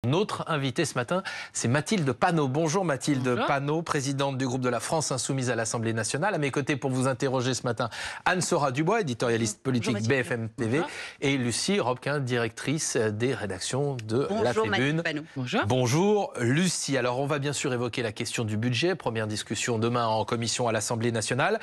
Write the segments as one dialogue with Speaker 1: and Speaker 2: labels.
Speaker 1: Notre invitée ce matin, c'est Mathilde Panot. Bonjour Mathilde
Speaker 2: Bonjour.
Speaker 1: Panot, présidente du groupe de la France Insoumise à l'Assemblée nationale. À mes côtés pour vous interroger ce matin, Anne-Sora Dubois, éditorialiste politique
Speaker 2: Bonjour,
Speaker 1: BFM TV.
Speaker 2: Bonjour.
Speaker 1: Et Lucie Robquin, directrice des rédactions de La
Speaker 3: Bonjour
Speaker 1: Tribune.
Speaker 3: Mathilde Panot.
Speaker 2: Bonjour.
Speaker 1: Bonjour Lucie. Alors on va bien sûr évoquer la question du budget. Première discussion demain en commission à l'Assemblée nationale.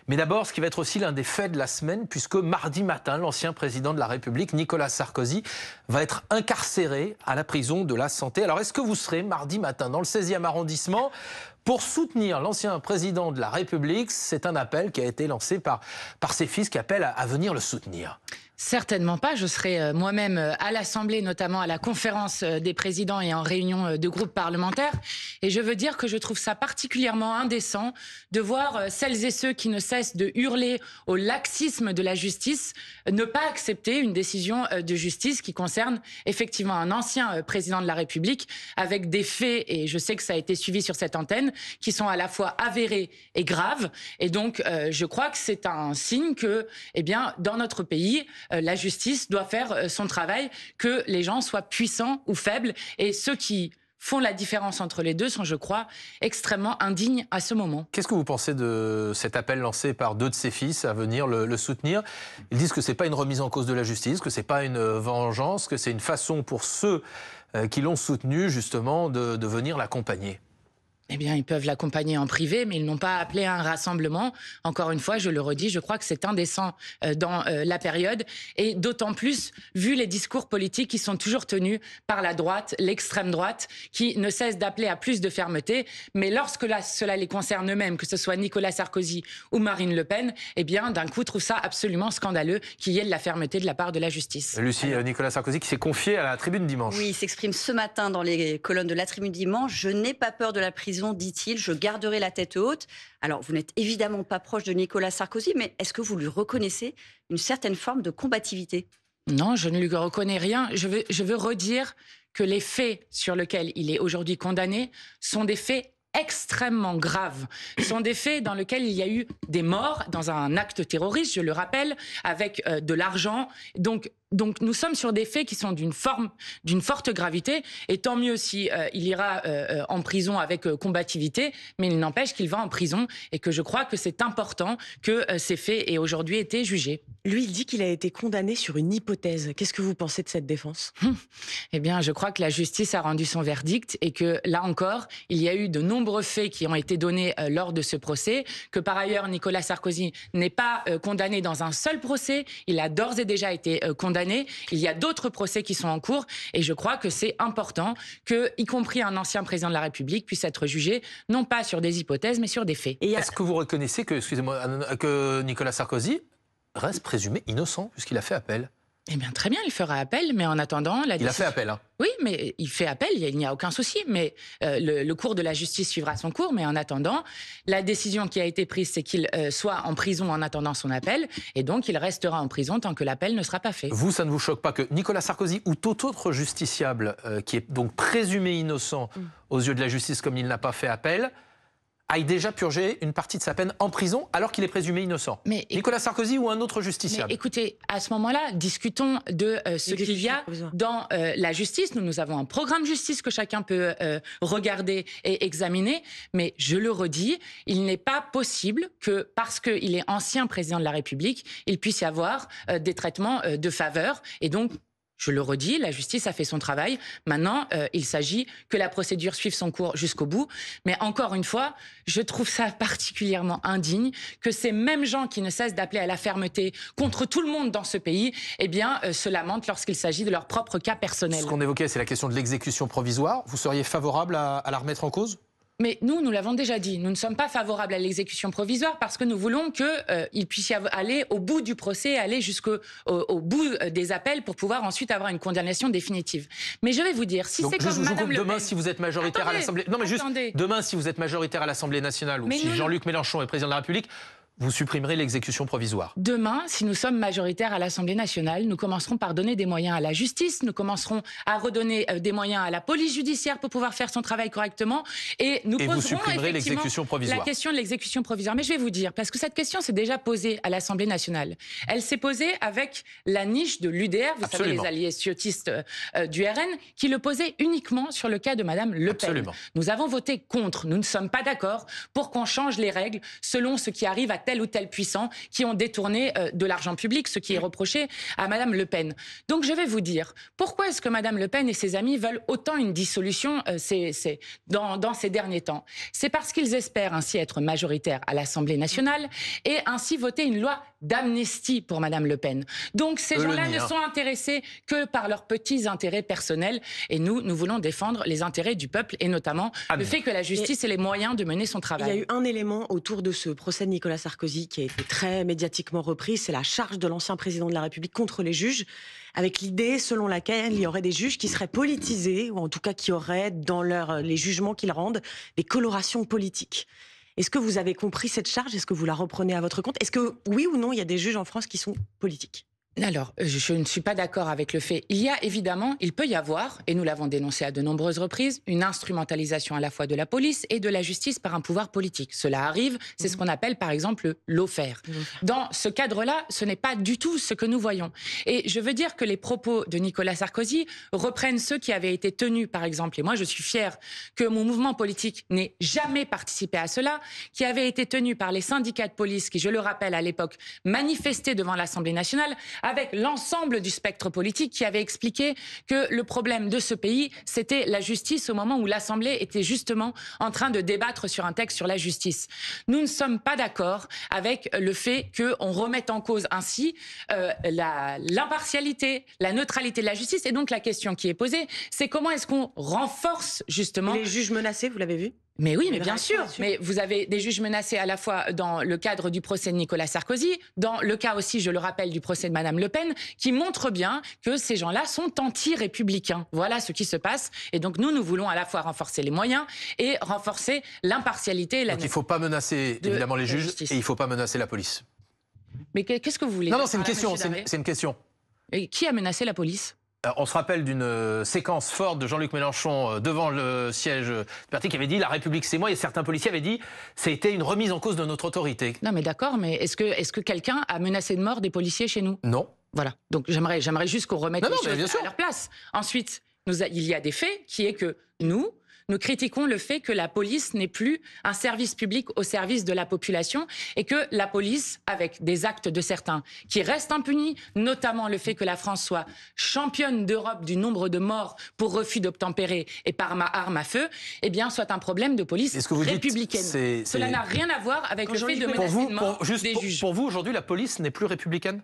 Speaker 1: Mais d'abord, ce qui va être aussi l'un des faits de la semaine, puisque mardi matin, l'ancien président de la République, Nicolas Sarkozy, va être incarcéré à la prison de la Santé. Alors est-ce que vous serez mardi matin dans le 16e arrondissement pour soutenir l'ancien président de la République? C'est un appel qui a été lancé par ses fils qui appellent à venir le soutenir.
Speaker 2: Certainement pas. Je serai moi-même à l'Assemblée, notamment à la conférence des présidents et en réunion de groupes parlementaires. Et je veux dire que je trouve ça particulièrement indécent de voir celles et ceux qui ne cessent de hurler au laxisme de la justice ne pas accepter une décision de justice qui concerne effectivement un ancien président de la République avec des faits, et je sais que ça a été suivi sur cette antenne, qui sont à la fois avérés et graves. Et donc, je crois que c'est un signe que, eh bien, dans notre pays, la justice doit faire son travail, que les gens soient puissants ou faibles. Et ceux qui font la différence entre les deux sont, je crois, extrêmement indignes à ce moment.
Speaker 1: Qu'est-ce que vous pensez de cet appel lancé par deux de ses fils à venir le soutenir? Ils disent que ce n'est pas une remise en cause de la justice, que ce n'est pas une vengeance, que c'est une façon pour ceux qui l'ont soutenu, justement, de venir l'accompagner.
Speaker 2: Eh bien, ils peuvent l'accompagner en privé, mais ils n'ont pas appelé à un rassemblement. Encore une fois, je le redis, je crois que c'est indécent dans la période. Et d'autant plus, vu les discours politiques qui sont toujours tenus par la droite, l'extrême droite, qui ne cesse d'appeler à plus de fermeté. Mais lorsque cela les concerne eux-mêmes, que ce soit Nicolas Sarkozy ou Marine Le Pen, eh bien, d'un coup, trouvent ça absolument scandaleux qu'il y ait de la fermeté de la part de la justice.
Speaker 1: Lucie, Nicolas Sarkozy qui s'est confié à la Tribune dimanche.
Speaker 3: Oui, il s'exprime ce matin dans les colonnes de la Tribune dimanche. Je n'ai pas peur de la prison, dit-il, je garderai la tête haute. Alors, vous n'êtes évidemment pas proche de Nicolas Sarkozy, mais est-ce que vous lui reconnaissez une certaine forme de combativité?
Speaker 2: Non, je ne lui reconnais rien. Je veux redire que les faits sur lesquels il est aujourd'hui condamné sont des faits extrêmement graves. Ce sont des faits dans lesquels il y a eu des morts dans un acte terroriste, je le rappelle, avec de l'argent. Donc nous sommes sur des faits qui sont d'une forte gravité, et tant mieux si il ira en prison avec combativité, mais il n'empêche qu'il va en prison et que je crois que c'est important que ces faits aient aujourd'hui été jugés.
Speaker 4: Lui, il dit qu'il a été condamné sur une hypothèse. Qu'est-ce que vous pensez de cette défense?
Speaker 2: Eh bien, je crois que la justice a rendu son verdict et que, là encore, il y a eu de nombreux faits qui ont été donnés lors de ce procès, que par ailleurs, Nicolas Sarkozy n'est pas condamné dans un seul procès, il a d'ores et déjà été condamné. Il y a d'autres procès qui sont en cours et je crois que c'est important que, y compris un ancien président de la République, puisse être jugé non pas sur des hypothèses mais sur des faits.
Speaker 1: Est-ce que vous reconnaissez que, excusez-moi, que Nicolas Sarkozy reste présumé innocent puisqu'il a fait appel?
Speaker 2: Eh bien, très bien, il fera appel, mais en attendant...
Speaker 1: Il a fait appel, hein.
Speaker 2: Oui, mais il fait appel, il n'y a aucun souci. Mais le cours de la justice suivra son cours. Mais en attendant, la décision qui a été prise, c'est qu'il soit en prison en attendant son appel. Et donc, il restera en prison tant que l'appel ne sera pas fait.
Speaker 1: Vous, ça ne vous choque pas que Nicolas Sarkozy ou tout autre justiciable qui est donc présumé innocent aux yeux de la justice comme il n'a pas fait appel, aille déjà purger une partie de sa peine en prison alors qu'il est présumé innocent?
Speaker 2: Mais,
Speaker 1: Nicolas Sarkozy ou un autre justiciable?
Speaker 2: Mais écoutez, à ce moment-là, discutons de ce qu'il y a dans la justice. Nous avons un programme justice que chacun peut regarder et examiner. Mais je le redis, il n'est pas possible que, parce qu'il est ancien président de la République, il puisse y avoir des traitements de faveur. Et donc, je le redis, la justice a fait son travail. Maintenant, il s'agit que la procédure suive son cours jusqu'au bout. Mais encore une fois, je trouve ça particulièrement indigne que ces mêmes gens qui ne cessent d'appeler à la fermeté contre tout le monde dans ce pays, eh bien, se lamentent lorsqu'il s'agit de leur propre cas personnel.
Speaker 1: Ce qu'on évoquait, c'est la question de l'exécution provisoire. Vous seriez favorable à la remettre en cause?
Speaker 2: Mais nous l'avons déjà dit, nous ne sommes pas favorables à l'exécution provisoire parce que nous voulons qu'il puisse aller au bout du procès, aller jusqu'au bout des appels pour pouvoir ensuite avoir une condamnation définitive. Mais je vais vous dire, si c'est comme Madame Le Pen...
Speaker 1: Demain, si vous êtes majoritaire à l'Assemblée... Non, mais juste, demain, si vous êtes majoritaire à l'Assemblée nationale ou si Jean-Luc Mélenchon est président de la République, Vous supprimerez l'exécution provisoire.
Speaker 2: Demain, si nous sommes majoritaires à l'Assemblée nationale, nous commencerons par donner des moyens à la justice, nous commencerons à redonner des moyens à la police judiciaire pour pouvoir faire son travail correctement, et nous poserons
Speaker 1: vous supprimerez l'exécution provisoire.
Speaker 2: La question de l'exécution provisoire. Mais je vais vous dire, parce que cette question s'est déjà posée à l'Assemblée nationale. Elle s'est posée avec la niche de l'UDR, vous savez, les alliés ciotistes du RN, qui le posait uniquement sur le cas de Madame Le Pen. Nous avons voté contre. Nous ne sommes pas d'accord pour qu'on change les règles selon ce qui arrive à tel ou tel puissant qui ont détourné de l'argent public, ce qui est reproché à Madame Le Pen. Donc je vais vous dire, pourquoi est-ce que Madame Le Pen et ses amis veulent autant une dissolution dans ces derniers temps? C'est parce qu'ils espèrent ainsi être majoritaires à l'Assemblée nationale et ainsi voter une loi d'amnistie pour Madame Le Pen. Donc ces gens-là ne sont intéressés que par leurs petits intérêts personnels, et nous voulons défendre les intérêts du peuple, et notamment le fait que la justice ait les moyens de mener son travail.
Speaker 4: Il y a eu un élément autour de ce procès de Nicolas Sarkozy qui a été très médiatiquement repris, c'est la charge de l'ancien président de la République contre les juges, avec l'idée selon laquelle il y aurait des juges qui seraient politisés, ou en tout cas qui auraient dans les jugements qu'ils rendent des colorations politiques. Est-ce que vous avez compris cette charge? Est-ce que vous la reprenez à votre compte? Est-ce que, oui ou non, il y a des juges en France qui sont politiques?
Speaker 2: Alors, je ne suis pas d'accord avec le fait. Il peut y avoir, et nous l'avons dénoncé à de nombreuses reprises, une instrumentalisation à la fois de la police et de la justice par un pouvoir politique. Cela arrive, c'est ce qu'on appelle par exemple le lawfare. Dans ce cadre-là, ce n'est pas du tout ce que nous voyons. Et je veux dire que les propos de Nicolas Sarkozy reprennent ceux qui avaient été tenus, par exemple, et moi je suis fière que mon mouvement politique n'ait jamais participé à cela, qui avait été tenu par les syndicats de police qui, je le rappelle à l'époque, manifestaient devant l'Assemblée nationale, avec l'ensemble du spectre politique qui avait expliqué que le problème de ce pays, c'était la justice au moment où l'Assemblée était justement en train de débattre sur un texte sur la justice. Nous ne sommes pas d'accord avec le fait qu'on remette en cause ainsi l'impartialité, la neutralité de la justice. Et donc la question qui est posée, c'est comment est-ce qu'on renforce justement...
Speaker 4: Les juges menacés, vous l'avez vu?
Speaker 2: Mais oui, mais bien sûr. Mais vous avez des juges menacés à la fois dans le cadre du procès de Nicolas Sarkozy, dans le cas aussi, je le rappelle, du procès de Madame Le Pen, qui montre bien que ces gens-là sont anti-républicains. Voilà ce qui se passe. Et donc nous voulons à la fois renforcer les moyens et renforcer l'impartialité.
Speaker 1: Donc il ne faut pas menacer évidemment les juges et il ne faut pas menacer la police.
Speaker 2: Mais qu'est-ce que vous voulez?
Speaker 1: Non, c'est une question. C'est une question.
Speaker 2: Et qui a menacé la police?
Speaker 1: On se rappelle d'une séquence forte de Jean-Luc Mélenchon devant le siège du parti qui avait dit « La République, c'est moi » et certains policiers avaient dit « C'était une remise en cause de notre autorité ».
Speaker 2: Non mais d'accord, mais est-ce que quelqu'un a menacé de mort des policiers chez nous?
Speaker 1: Non.
Speaker 2: Voilà, donc j'aimerais juste qu'on remette les choses à leur place. Ensuite, il y a des faits qui est que nous critiquons le fait que la police n'est plus un service public au service de la population et que la police, avec des actes de certains qui restent impunis, notamment le fait que la France soit championne d'Europe du nombre de morts pour refus d'obtempérer et par arme à feu, eh bien, soit un problème de police républicaine. Cela n'a rien à voir avec le fait de menacer de mort des juges.
Speaker 1: Pour vous, aujourd'hui, la police n'est plus républicaine ?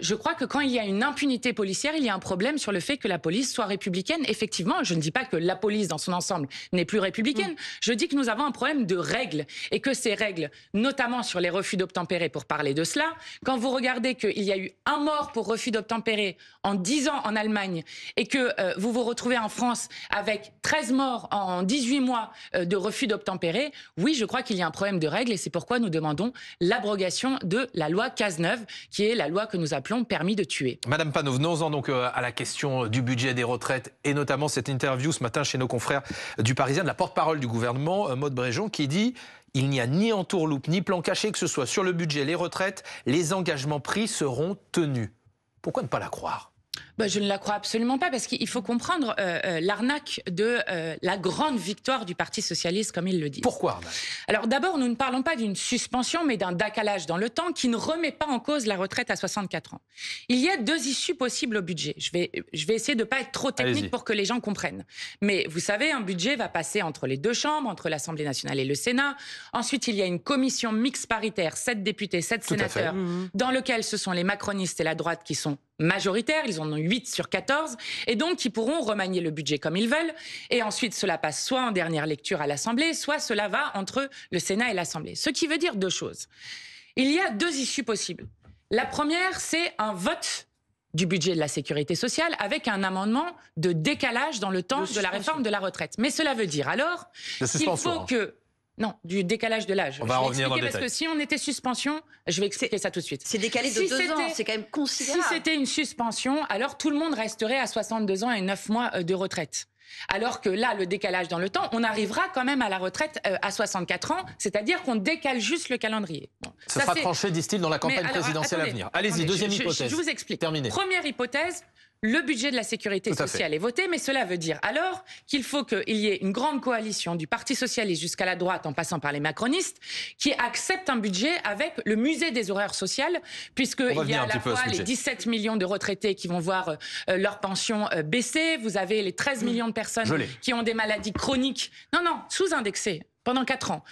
Speaker 2: Je crois que quand il y a une impunité policière, il y a un problème sur le fait que la police soit républicaine. Effectivement, je ne dis pas que la police dans son ensemble n'est plus républicaine. Je dis que nous avons un problème de règles et que ces règles, notamment sur les refus d'obtempérer, pour parler de cela, quand vous regardez qu'il y a eu un mort pour refus d'obtempérer en 10 ans en Allemagne et que vous vous retrouvez en France avec 13 morts en 18 mois de refus d'obtempérer, oui, je crois qu'il y a un problème de règles et c'est pourquoi nous demandons l'abrogation de la loi Cazeneuve, qui est la loi que nous appelons permis de tuer.
Speaker 1: Madame Panot, venons-en donc à la question du budget des retraites et notamment cette interview ce matin chez nos confrères du Parisien de la porte-parole du gouvernement, Maud Bréjon, qui dit « Il n'y a ni entourloupe ni plan caché que ce soit sur le budget, les retraites, les engagements pris seront tenus ». Pourquoi ne pas la croire ?
Speaker 2: Je ne la crois absolument pas parce qu'il faut comprendre l'arnaque de la grande victoire du Parti socialiste, comme il le dit.
Speaker 1: Pourquoi arnaque ?
Speaker 2: Alors d'abord, nous ne parlons pas d'une suspension, mais d'un décalage dans le temps qui ne remet pas en cause la retraite à 64 ans. Il y a deux issues possibles au budget. Je vais essayer de ne pas être trop technique pour que les gens comprennent. Mais vous savez, un budget va passer entre les deux chambres, entre l'Assemblée nationale et le Sénat. Ensuite, il y a une commission mixte paritaire, 7 députés, 7 sénateurs, dans lequel ce sont les macronistes et la droite qui sont majoritaires, ils en ont 8 sur 14, et donc ils pourront remanier le budget comme ils veulent, et ensuite cela passe soit en dernière lecture à l'Assemblée, soit cela va entre le Sénat et l'Assemblée. Ce qui veut dire deux choses. Il y a deux issues possibles. La première, c'est un vote du budget de la sécurité sociale avec un amendement de décalage dans le temps de la réforme de la retraite. Mais cela veut dire alors qu'il faut que Non, du décalage de l'âge.
Speaker 1: On va revenir dans le
Speaker 2: parce
Speaker 1: détail.
Speaker 2: que si on était suspension, je vais expliquer ça tout de suite.
Speaker 3: C'est décalé de 2 ans, c'est quand même considérable.
Speaker 2: Si c'était une suspension, alors tout le monde resterait à 62 ans et 9 mois de retraite. Alors que là, le décalage dans le temps, on arrivera quand même à la retraite à 64 ans, c'est-à-dire qu'on décale juste le calendrier. Bon,
Speaker 1: Ça sera tranché, disent-ils, dans la campagne présidentielle à venir. Allez-y, deuxième hypothèse.
Speaker 2: Je vous explique.
Speaker 1: Terminé.
Speaker 2: Première hypothèse. Le budget de la sécurité sociale est voté, mais cela veut dire alors qu'il faut qu'il y ait une grande coalition du Parti socialiste jusqu'à la droite, en passant par les macronistes, qui accepte un budget avec le musée des horreurs sociales, puisqu'il y a à la fois les 17 millions de retraités qui vont voir leur pension baisser, vous avez les 13 millions de personnes qui ont des maladies chroniques, sous-indexées, pendant 4 ans.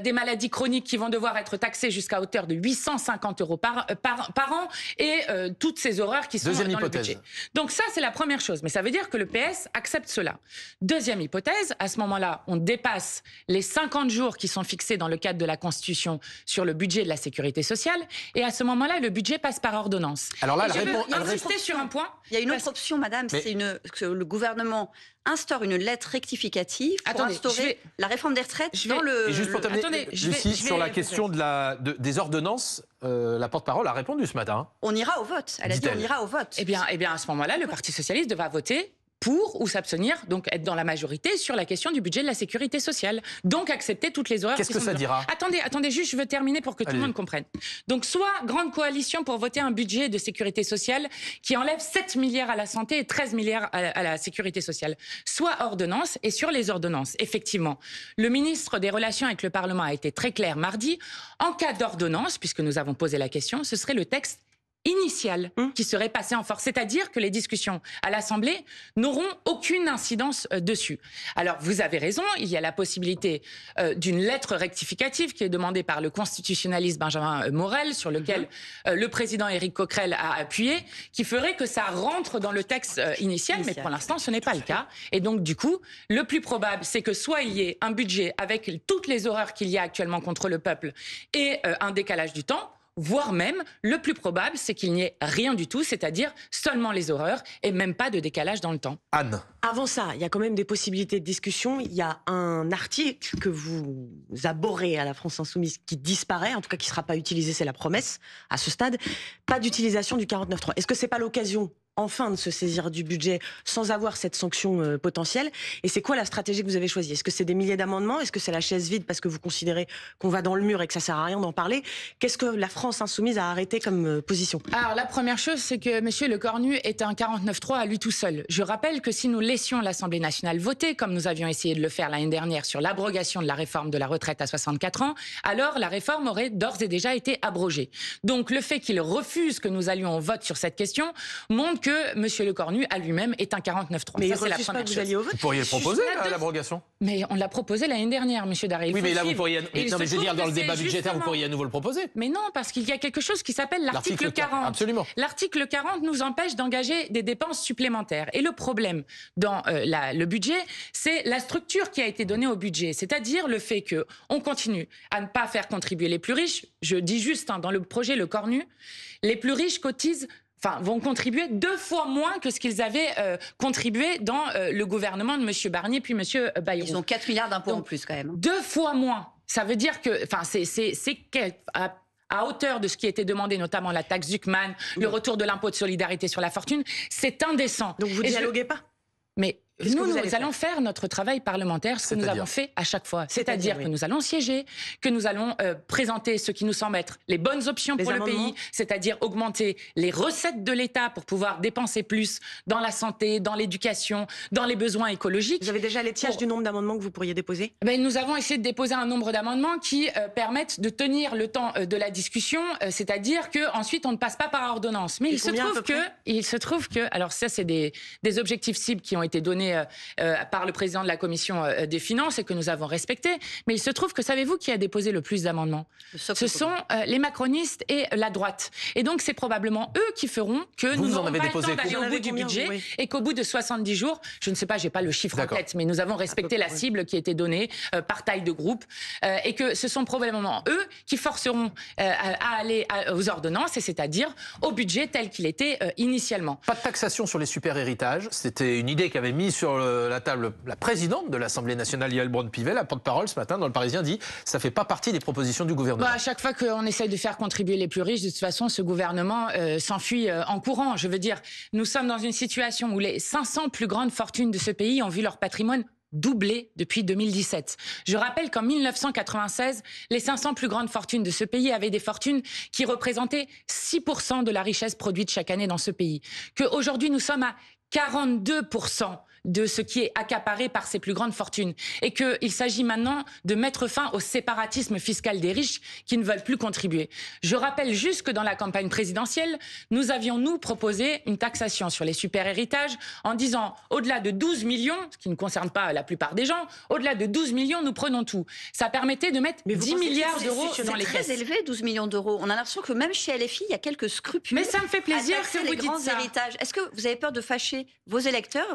Speaker 2: Des maladies chroniques qui vont devoir être taxées jusqu'à hauteur de 850 € par an et toutes ces horreurs qui sont dans le budget. Donc ça, c'est la première chose. Mais ça veut dire que le PS accepte cela. Deuxième hypothèse, à ce moment-là, on dépasse les 50 jours qui sont fixés dans le cadre de la Constitution sur le budget de la sécurité sociale. Et à ce moment-là, le budget passe par ordonnance.
Speaker 1: Alors là,
Speaker 2: je veux insister sur un point.
Speaker 3: Il y a une autre option, madame, c'est que le gouvernement instaure une lettre rectificative pour instaurer la réforme des retraites dans le...
Speaker 1: Et juste pour terminer, Lucie, sur la question des ordonnances, la porte-parole a répondu ce matin.
Speaker 3: On ira au vote. Elle a dit on ira au vote.
Speaker 2: Eh bien, à ce moment-là, le Parti socialiste devra voter pour ou s'abstenir, donc être dans la majorité sur la question du budget de la sécurité sociale. Donc accepter toutes les horreurs.
Speaker 1: Qu'est-ce que ça dira ?
Speaker 2: Attendez, juste, je veux terminer pour que tout le monde comprenne. Donc soit grande coalition pour voter un budget de sécurité sociale qui enlève 7 milliards à la santé et 13 milliards à la sécurité sociale. Soit ordonnance, et sur les ordonnances, effectivement, le ministre des Relations avec le Parlement a été très clair mardi. En cas d'ordonnance, puisque nous avons posé la question, ce serait le texte initial qui serait passé en force. C'est-à-dire que les discussions à l'Assemblée n'auront aucune incidence dessus. Alors, vous avez raison, il y a la possibilité d'une lettre rectificative qui est demandée par le constitutionnaliste Benjamin Morel, sur lequel le président Éric Coquerel a appuyé, qui ferait que ça rentre dans le texte initial, mais pour l'instant, ce n'est pas le cas. Et donc, du coup, le plus probable, c'est que soit il y ait un budget avec toutes les horreurs qu'il y a actuellement contre le peuple et un décalage du temps, voire même, le plus probable, c'est qu'il n'y ait rien du tout, c'est-à-dire seulement les horreurs et même pas de décalage dans le temps.
Speaker 1: Anne.
Speaker 4: Avant ça, il y a quand même des possibilités de discussion. Il y a un article que vous abhorrez à la France Insoumise qui disparaît, en tout cas qui ne sera pas utilisé, c'est la promesse, à ce stade. Pas d'utilisation du 49.3. Est-ce que ce n'est pas l'occasion enfin de se saisir du budget sans avoir cette sanction potentielle? Et c'est quoi la stratégie que vous avez choisie? Est-ce que c'est des milliers d'amendements? Est-ce que c'est la chaise vide parce que vous considérez qu'on va dans le mur et que ça sert à rien d'en parler? Qu'est-ce que la France Insoumise a arrêté comme position?
Speaker 2: Alors la première chose, c'est que M. Lecornu est un 49.3 à lui tout seul. Je rappelle que si nous laissions l'Assemblée nationale voter, comme nous avions essayé de le faire l'année dernière sur l'abrogation de la réforme de la retraite à 64 ans, alors la réforme aurait d'ores et déjà été abrogée. Donc le fait qu'il refuse que nous allions au vote sur cette question montre que M. Lecornu, à lui-même, est un 49.3.
Speaker 4: Mais
Speaker 2: ça,
Speaker 4: il refuse pas que vous alliez au vote.
Speaker 1: Vous pourriez le proposer, l'abrogation.
Speaker 2: Mais on l'a proposé l'année dernière, M. Darry.
Speaker 1: Oui, mais là, vous pourriez... Non, mais je veux dire, dans le débat budgétaire, vous pourriez à nouveau le proposer.
Speaker 2: Mais non, parce qu'il y a quelque chose qui s'appelle l'article 40.
Speaker 1: Absolument.
Speaker 2: L'article 40 nous empêche d'engager des dépenses supplémentaires. Et le problème dans le budget, c'est la structure qui a été donnée au budget. C'est-à-dire le fait qu'on continue à ne pas faire contribuer les plus riches. Je dis juste, dans le projet Lecornu, les plus riches vont contribuer 2 fois moins que ce qu'ils avaient contribué dans le gouvernement de M. Barnier puis M. Bayrou.
Speaker 3: Ils ont 4 milliards d'impôts en plus quand même.
Speaker 2: 2 fois moins. Ça veut dire que, à hauteur de ce qui était demandé, notamment la taxe Zuckman, le retour de l'impôt de solidarité sur la fortune, c'est indécent.
Speaker 4: Donc vous ne dialoguez pas?
Speaker 2: Mais nous allons faire notre travail parlementaire, ce que nous avons fait à chaque fois. C'est-à-dire que nous allons siéger, que nous allons présenter ce qui nous semble être les bonnes options pour le pays, c'est-à-dire augmenter les recettes de l'État pour pouvoir dépenser plus dans la santé, dans l'éducation, dans les besoins écologiques.
Speaker 4: Vous avez déjà l'étiage du nombre d'amendements que vous pourriez déposer?
Speaker 2: Nous avons essayé de déposer un nombre d'amendements qui permettent de tenir le temps de la discussion, c'est-à-dire qu'ensuite on ne passe pas par ordonnance. Mais il se trouve que, alors ça c'est des objectifs cibles qui ont été donnés par le président de la commission des finances et que nous avons respecté. Mais il se trouve que savez-vous qui a déposé le plus d'amendements? Ce sont les macronistes et la droite. Et donc c'est probablement eux qui feront que nous n'aurons pas le temps d'aller au bout du budget et qu'au bout de 70 jours, je ne sais pas, j'ai pas le chiffre en tête, mais nous avons respecté la cible qui était donnée par taille de groupe et que ce sont probablement eux qui forceront à aller aux ordonnances, et c'est-à-dire au budget tel qu'il était initialement.
Speaker 1: Pas de taxation sur les super-héritages, c'était une idée qu'avait mise sur la table la présidente de l'Assemblée nationale, Yael Braun-Pivet, la porte-parole ce matin dans Le Parisien, dit ça ne fait pas partie des propositions du gouvernement.
Speaker 2: À chaque fois qu'on essaye de faire contribuer les plus riches, de toute façon, ce gouvernement s'enfuit en courant. Je veux dire, nous sommes dans une situation où les 500 plus grandes fortunes de ce pays ont vu leur patrimoine doublé depuis 2017. Je rappelle qu'en 1996, les 500 plus grandes fortunes de ce pays avaient des fortunes qui représentaient 6% de la richesse produite chaque année dans ce pays. Qu'aujourd'hui, nous sommes à 42% de ce qui est accaparé par ces plus grandes fortunes. Et qu'il s'agit maintenant de mettre fin au séparatisme fiscal des riches qui ne veulent plus contribuer. Je rappelle juste que dans la campagne présidentielle, nous avions, nous, proposé une taxation sur les super-héritages en disant, au-delà de 12 millions, ce qui ne concerne pas la plupart des gens, au-delà de 12 millions, nous prenons tout. Ça permettait de mettre 10 milliards d'euros dans les caisses.
Speaker 3: C'est très élevé, 12 millions d'euros. On a l'impression que même chez LFI, il y a quelques scrupules.
Speaker 2: Mais ça me fait plaisir que vous
Speaker 3: les
Speaker 2: dites
Speaker 3: grands
Speaker 2: ça.
Speaker 3: héritages. Est-ce que vous avez peur de fâcher vos électeurs?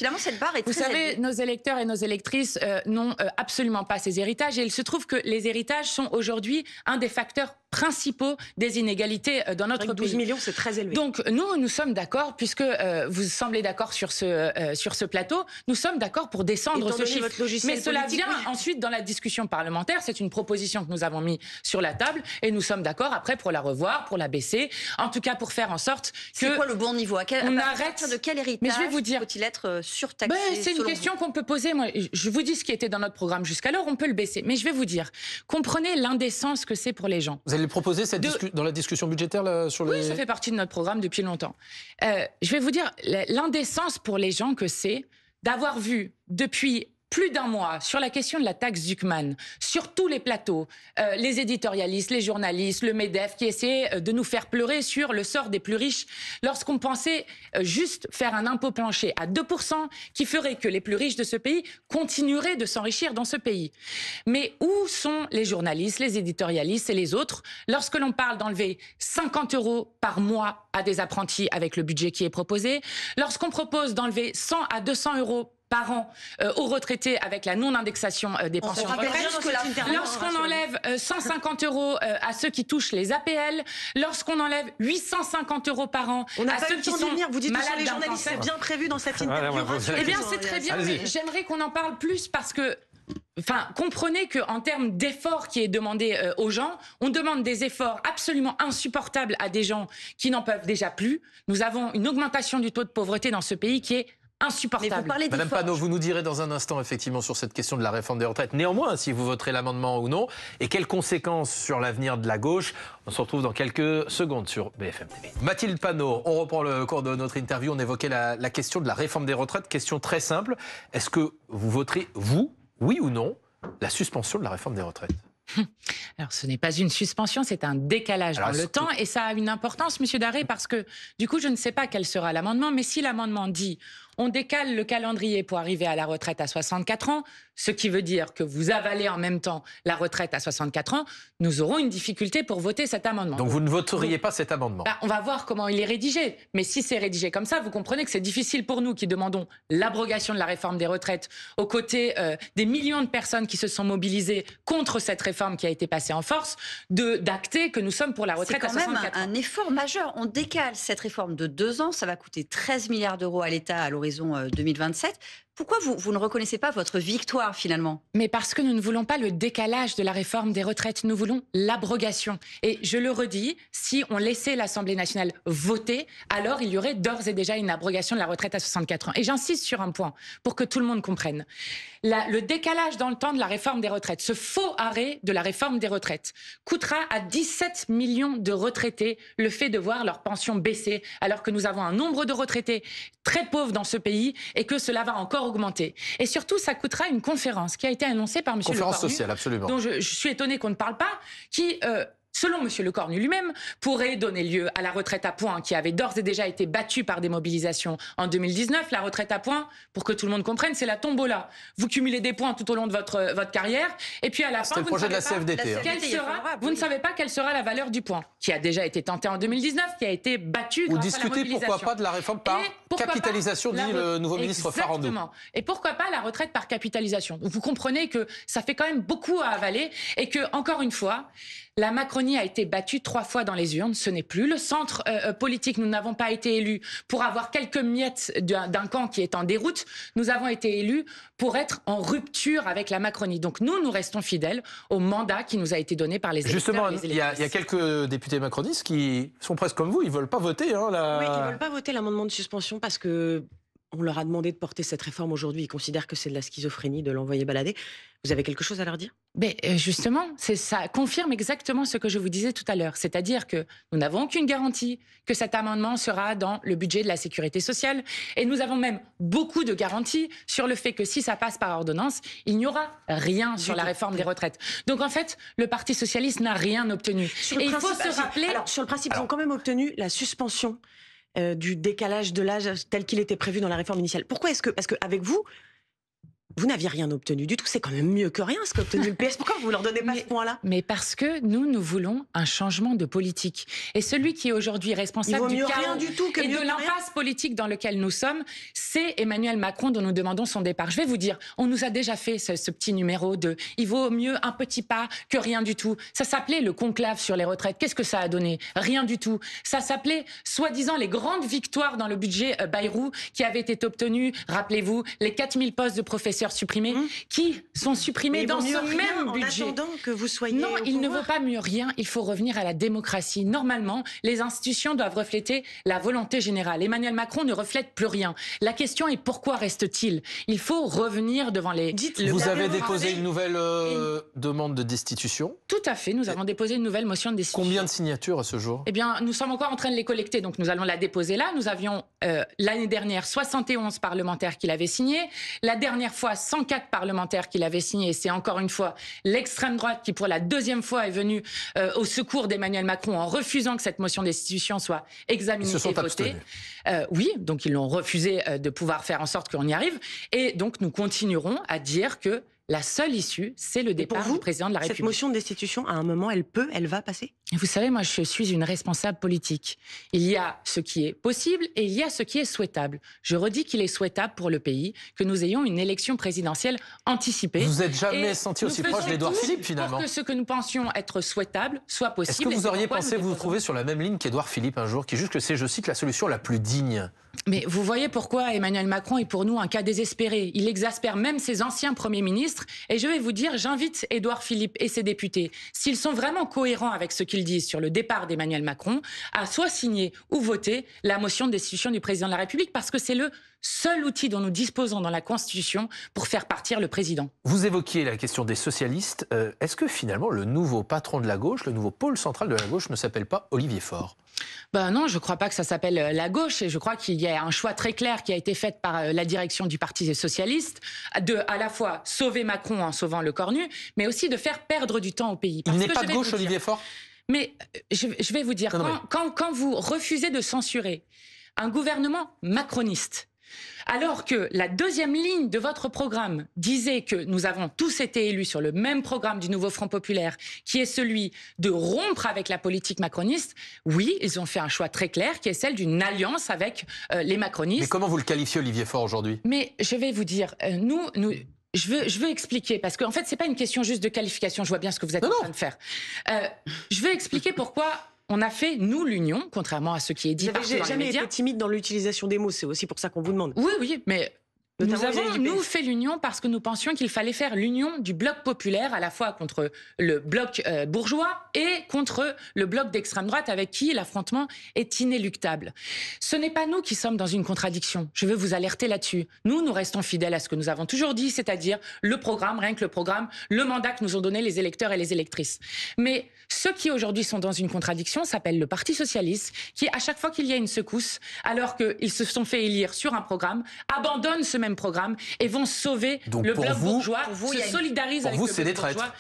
Speaker 3: Finalement, cette barre est
Speaker 2: Vous
Speaker 3: très
Speaker 2: savez,
Speaker 3: élevée.
Speaker 2: nos électeurs et nos électrices n'ont absolument pas ces héritages. Et il se trouve que les héritages sont aujourd'hui un des facteurs principaux des inégalités dans notre pays.
Speaker 4: 12 millions, c'est très élevé.
Speaker 2: Donc nous sommes d'accord, puisque vous semblez d'accord sur ce plateau, nous sommes d'accord pour descendre ce chiffre. Mais cela vient ensuite dans la discussion parlementaire, c'est une proposition que nous avons mise sur la table et nous sommes d'accord après pour la revoir, pour la baisser, en tout cas pour faire en sorte que...
Speaker 3: C'est quoi le bon niveau? À partir de quel héritage
Speaker 2: mais je vais vous dire,
Speaker 3: faut-il être surtaxé?
Speaker 2: c'est une question qu'on peut poser. Moi, je vous dis ce qui était dans notre programme jusqu'alors, on peut le baisser. Mais je vais vous dire, comprenez l'indécence que c'est pour les gens.
Speaker 1: Vous allez le proposer dans la discussion budgétaire là, sur les...
Speaker 2: Oui, ça fait partie de notre programme depuis longtemps. Je vais vous dire, l'indécence pour les gens que c'est d'avoir vu depuis plus d'un mois sur la question de la taxe Zuckman, sur tous les plateaux, les éditorialistes, les journalistes, le MEDEF qui essaient de nous faire pleurer sur le sort des plus riches lorsqu'on pensait juste faire un impôt plancher à 2% qui ferait que les plus riches de ce pays continueraient de s'enrichir dans ce pays. Mais où sont les journalistes, les éditorialistes et les autres lorsque l'on parle d'enlever 50 € par mois à des apprentis avec le budget qui est proposé, lorsqu'on propose d'enlever 100 à 200 € par an aux retraités avec la non-indexation des pensions de retraite. Lorsqu'on enlève 150 € à ceux qui touchent les APL, lorsqu'on enlève 850 € par an à ceux qui sont
Speaker 4: vous dites
Speaker 2: malades
Speaker 4: les
Speaker 2: d'un
Speaker 4: journalistes, c'est
Speaker 2: cancer.
Speaker 4: bien prévu dans cette interview.
Speaker 2: Eh bien, c'est très bien, mais j'aimerais qu'on en parle plus parce que comprenez qu'en termes d'efforts qui est demandé aux gens, on demande des efforts absolument insupportables à des gens qui n'en peuvent déjà plus. Nous avons une augmentation du taux de pauvreté dans ce pays qui est insupportable.
Speaker 1: Madame Panot, vous nous direz dans un instant effectivement sur cette question de la réforme des retraites. Néanmoins, si vous voterez l'amendement ou non, et quelles conséquences sur l'avenir de la gauche, on se retrouve dans quelques secondes sur BFM TV. Mathilde Panot, on reprend le cours de notre interview. On évoquait la question de la réforme des retraites. Question très simple. Est-ce que vous voterez, vous, oui ou non, la suspension de la réforme des retraites?
Speaker 2: Alors, ce n'est pas une suspension, c'est un décalage dans le temps. Et ça a une importance, Monsieur Daré, parce que, du coup, je ne sais pas quel sera l'amendement, mais si l'amendement dit on décale le calendrier pour arriver à la retraite à 64 ans, ce qui veut dire que vous avalez en même temps la retraite à 64 ans, nous aurons une difficulté pour voter cet amendement.
Speaker 1: Donc vous ne voteriez pas cet amendement?
Speaker 2: On va voir comment il est rédigé. Mais si c'est rédigé comme ça, vous comprenez que c'est difficile pour nous qui demandons l'abrogation de la réforme des retraites aux côtés des millions de personnes qui se sont mobilisées contre cette réforme qui a été passée en force, d'acter que nous sommes pour la retraite à 64 ans.
Speaker 3: C'est quand même un effort majeur. On décale cette réforme de 2 ans. Ça va coûter 13 milliards d'euros à l'État à l'horizon 2027. Pourquoi vous ne reconnaissez pas votre victoire finalement?
Speaker 2: Mais parce que nous ne voulons pas le décalage de la réforme des retraites, nous voulons l'abrogation. Et je le redis, si on laissait l'Assemblée nationale voter, alors il y aurait d'ores et déjà une abrogation de la retraite à 64 ans. Et j'insiste sur un point pour que tout le monde comprenne. Le décalage dans le temps de la réforme des retraites, ce faux arrêt de la réforme des retraites, coûtera à 17 millions de retraités le fait de voir leur pension baisser, alors que nous avons un nombre de retraités très pauvres dans ce pays et que cela va encore augmenter. Et surtout, ça coûtera une conférence qui a été annoncée par M. Le Cornu.
Speaker 1: Conférence sociale, absolument.
Speaker 2: Dont je suis étonnée qu'on ne parle pas, qui... selon M. Le Cornu lui-même, pourrait donner lieu à la retraite à points qui avait d'ores et déjà été battue par des mobilisations en 2019. La retraite à points, pour que tout le monde comprenne, c'est la tombola. Vous cumulez des points tout au long de votre carrière et puis à la fin, vous ne savez pas quelle sera la valeur du point, qui a déjà été tenté en 2019, qui a été battu grâce à la mobilisation.
Speaker 1: Ou discutez pourquoi pas de la réforme par capitalisation, dit le nouveau ministre Farandou.
Speaker 2: Exactement. Et pourquoi pas la retraite par capitalisation. Vous comprenez que ça fait quand même beaucoup à avaler et que, encore une fois, la Macronie Macronie a été battue 3 fois dans les urnes. Ce n'est plus le centre politique. Nous n'avons pas été élus pour avoir quelques miettes d'un camp qui est en déroute. Nous avons été élus pour être en rupture avec la Macronie. Donc nous restons fidèles au mandat qui nous a été donné par les électeurs.
Speaker 1: Justement,
Speaker 2: et les
Speaker 1: il y a quelques députés macronistes qui sont presque comme vous, ils ne veulent pas voter. Hein,
Speaker 4: Oui, ils ne veulent pas voter l'amendement de suspension parce que on leur a demandé de porter cette réforme aujourd'hui. Ils considèrent que c'est de la schizophrénie de l'envoyer balader. Vous avez quelque chose à leur dire?
Speaker 2: Mais justement, ça confirme exactement ce que je vous disais tout à l'heure. C'est-à-dire que nous n'avons aucune garantie que cet amendement sera dans le budget de la sécurité sociale. Et nous avons même beaucoup de garanties sur le fait que si ça passe par ordonnance, il n'y aura rien sur la réforme des retraites. Donc en fait, le Parti socialiste n'a rien obtenu. Et il faut se rappeler...
Speaker 4: Alors, sur le principe, ils ont quand même obtenu la suspension du décalage de l'âge tel qu'il était prévu dans la réforme initiale. Pourquoi est-ce que... Parce qu'avec vous, vous n'aviez rien obtenu du tout. C'est quand même mieux que rien ce qu'a obtenu le PS. Pourquoi vous ne leur donnez pas ce point-là?
Speaker 2: Mais parce que nous voulons un changement de politique. Et celui qui est aujourd'hui responsable du chaos et de l'impasse politique dans lequel nous sommes, c'est Emmanuel Macron dont nous demandons son départ. Je vais vous dire, on nous a déjà fait ce petit numéro de « il vaut mieux un petit pas que rien du tout ». Ça s'appelait le conclave sur les retraites. Qu'est-ce que ça a donné? Rien du tout. Ça s'appelait, soi-disant, les grandes victoires dans le budget Bayrou qui avaient été obtenues. Rappelez-vous, les 4000 postes de professeurs supprimés, qui sont supprimés dans ce même budget.
Speaker 4: En attendant que vous soyez
Speaker 2: non, il ne vaut pas mieux rien. Il faut revenir à la démocratie. Normalement, les institutions doivent refléter la volonté générale. Emmanuel Macron ne reflète plus rien. La question est pourquoi reste-t-il? Il faut revenir devant les...
Speaker 1: Vous avez déposé une nouvelle demande de destitution?
Speaker 2: Tout à fait. Nous avons déposé une nouvelle motion de destitution.
Speaker 1: Combien de signatures à ce jour?
Speaker 2: Eh bien, nous sommes encore en train de les collecter, donc nous allons la déposer là. Nous avions l'année dernière 71 parlementaires qui l'avaient signé. La dernière fois, 104 parlementaires qui l'avaient signé. Et c'est encore une fois l'extrême droite qui, pour la deuxième fois, est venue au secours d'Emmanuel Macron en refusant que cette motion de destitution soit examinée et votée. Oui, donc ils l'ont refusé de pouvoir faire en sorte qu'on y arrive. Et donc nous continuerons à dire que la seule issue, c'est le départ du président de la République.
Speaker 4: Cette motion de destitution, à un moment, elle va passer?
Speaker 2: Vous savez, moi, je suis une responsable politique. Il y a ce qui est possible et il y a ce qui est souhaitable. Je redis qu'il est souhaitable pour le pays que nous ayons une élection présidentielle anticipée.
Speaker 1: Vous n'êtes jamais senti aussi proche d'Édouard Philippe, finalement?
Speaker 2: Pour que ce que nous pensions être souhaitable soit possible.
Speaker 1: Est-ce que vous auriez pensé vous trouver sur la même ligne qu'Édouard Philippe un jour, qui juge que c'est, je cite, la solution la plus digne?
Speaker 2: Mais vous voyez pourquoi Emmanuel Macron est pour nous un cas désespéré. Il exaspère même ses anciens premiers ministres. Et je vais vous dire, j'invite Édouard Philippe et ses députés, s'ils sont vraiment cohérents avec ce qu'ils disent sur le départ d'Emmanuel Macron, à soit signer ou voter la motion de destitution du président de la République, parce que c'est le seul outil dont nous disposons dans la Constitution pour faire partir le président.
Speaker 1: Vous évoquiez la question des socialistes. Est-ce que finalement le nouveau patron de la gauche, le nouveau pôle central de la gauche ne s'appelle pas Olivier Faure?
Speaker 2: Ben non, je ne crois pas que ça s'appelle la gauche, et je crois qu'il y a un choix très clair qui a été fait par la direction du Parti socialiste, de à la fois sauver Macron en sauvant le cornu, mais aussi de faire perdre du temps au pays.
Speaker 1: Il n'est pas de gauche, Olivier Faure?
Speaker 2: Mais je vais vous dire, quand vous refusez de censurer un gouvernement macroniste, alors que la deuxième ligne de votre programme disait que nous avons tous été élus sur le même programme du Nouveau Front Populaire, qui est celui de rompre avec la politique macroniste, oui, ils ont fait un choix très clair, qui est celle d'une alliance avec les macronistes.
Speaker 1: Mais comment vous le qualifiez, Olivier Faure, aujourd'hui?
Speaker 2: Mais je vais vous dire, je veux expliquer, parce qu'en fait, c'est pas une question juste de qualification, je vois bien ce que vous êtes en train de faire. Je veux expliquer pourquoi on a fait, nous, l'union, contrairement à ce qui est dit partout dans les médias. Vous n'avez jamais
Speaker 4: été timide dans l'utilisation des mots, c'est aussi pour ça qu'on vous demande.
Speaker 2: Oui, mais nous avons, nous, fait l'union parce que nous pensions qu'il fallait faire l'union du bloc populaire, à la fois contre le bloc bourgeois et contre le bloc d'extrême droite, avec qui l'affrontement est inéluctable. Ce n'est pas nous qui sommes dans une contradiction. Je veux vous alerter là-dessus. Nous restons fidèles à ce que nous avons toujours dit, c'est-à-dire le programme, rien que le programme, le mandat que nous ont donné les électeurs et les électrices. Mais ceux qui aujourd'hui sont dans une contradiction s'appellent le Parti socialiste, qui, à chaque fois qu'il y a une secousse, alors qu'ils se sont fait élire sur un programme, abandonnent ce même programme et vont sauver le bloc bourgeois, se solidarisent avec le bloc bourgeois.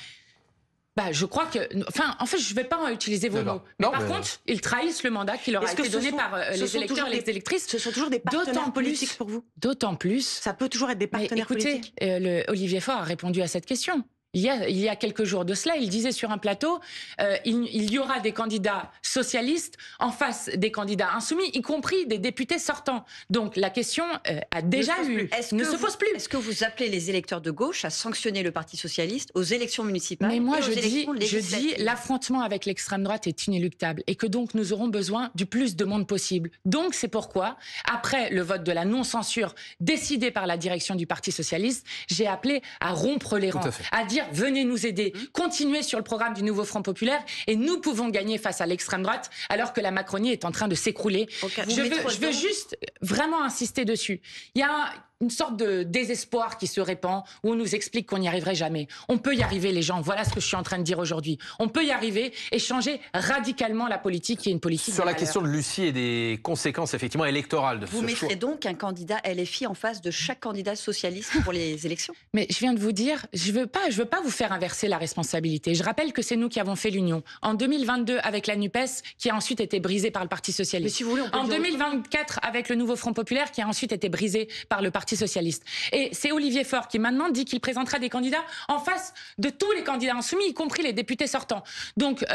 Speaker 2: Bah, je crois que... Enfin, en fait, je ne vais pas utiliser vos mots. Mais par contre, ils trahissent le mandat qui leur a été donné par les électeurs et les électrices.
Speaker 4: Ce sont toujours des partenaires politiques pour vous?
Speaker 2: D'autant plus...
Speaker 4: Ça peut toujours être des partenaires politiques.
Speaker 2: Olivier Faure a répondu à cette question. il y a quelques jours de cela, il disait sur un plateau, il y aura des candidats socialistes en face des candidats insoumis, y compris des députés sortants. Donc la question ne se pose plus.
Speaker 3: Est-ce que vous appelez les électeurs de gauche à sanctionner le Parti socialiste aux élections municipales?
Speaker 2: Mais moi,
Speaker 3: et aux élections
Speaker 2: je
Speaker 3: législatives?
Speaker 2: dis, l'affrontement avec l'extrême droite est inéluctable et que donc nous aurons besoin du plus de monde possible. Donc c'est pourquoi, après le vote de la non-censure décidé par la direction du Parti socialiste, j'ai appelé à rompre les rangs, à dire venez nous aider, continuez sur le programme du nouveau Front populaire et nous pouvons gagner face à l'extrême droite alors que la Macronie est en train de s'écrouler. Je veux juste vraiment insister dessus. Il y a une sorte de désespoir qui se répand où on nous explique qu'on n'y arriverait jamais. On peut y arriver, les gens. Voilà ce que je suis en train de dire aujourd'hui. On peut y arriver et changer radicalement la politique qui est une politique
Speaker 1: sur la question de Lucie et des conséquences effectivement électorales de ce choix.
Speaker 3: Vous mettrez donc un candidat LFI en face de chaque candidat socialiste pour les élections?
Speaker 2: Mais je viens de vous dire, je veux pas vous faire inverser la responsabilité. Je rappelle que c'est nous qui avons fait l'union. En 2022 avec la NUPES, qui a ensuite été brisée par le Parti socialiste.
Speaker 3: Mais si vous voulez,
Speaker 2: en 2024 avec le nouveau Front populaire, qui a ensuite été brisé par le Parti socialiste. Et c'est Olivier Faure qui maintenant dit qu'il présentera des candidats en face de tous les candidats insoumis, y compris les députés sortants. Donc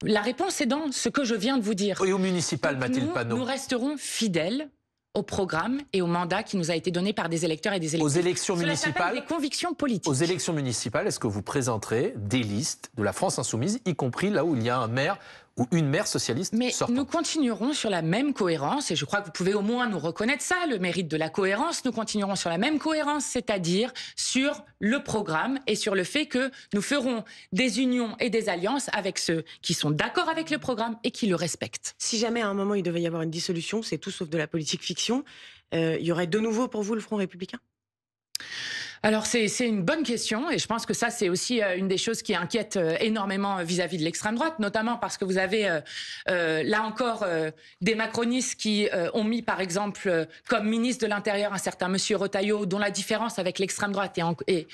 Speaker 2: la réponse est dans ce que je viens de vous dire.
Speaker 1: Et au municipal, Mathilde Panot?
Speaker 2: Nous resterons fidèles au programme et au mandat qui nous a été donné par des électeurs et des électeurs.
Speaker 1: Aux élections municipales,
Speaker 2: des convictions politiques.
Speaker 1: Aux élections municipales, est-ce que vous présenterez des listes de la France insoumise, y compris là où il y a un maire ou une maire socialiste sortante?
Speaker 2: Nous continuerons sur la même cohérence, et je crois que vous pouvez au moins nous reconnaître ça, le mérite de la cohérence. Nous continuerons sur la même cohérence, c'est-à-dire sur le programme et sur le fait que nous ferons des unions et des alliances avec ceux qui sont d'accord avec le programme et qui le respectent.
Speaker 4: Si jamais à un moment il devait y avoir une dissolution, c'est tout sauf de la politique fiction, il y aurait de nouveau pour vous le Front républicain?
Speaker 2: Alors c'est une bonne question et je pense que ça c'est aussi une des choses qui inquiète énormément vis-à-vis de l'extrême droite, notamment parce que vous avez là encore des macronistes qui ont mis par exemple comme ministre de l'Intérieur un certain monsieur Retailleau, dont la différence avec l'extrême droite est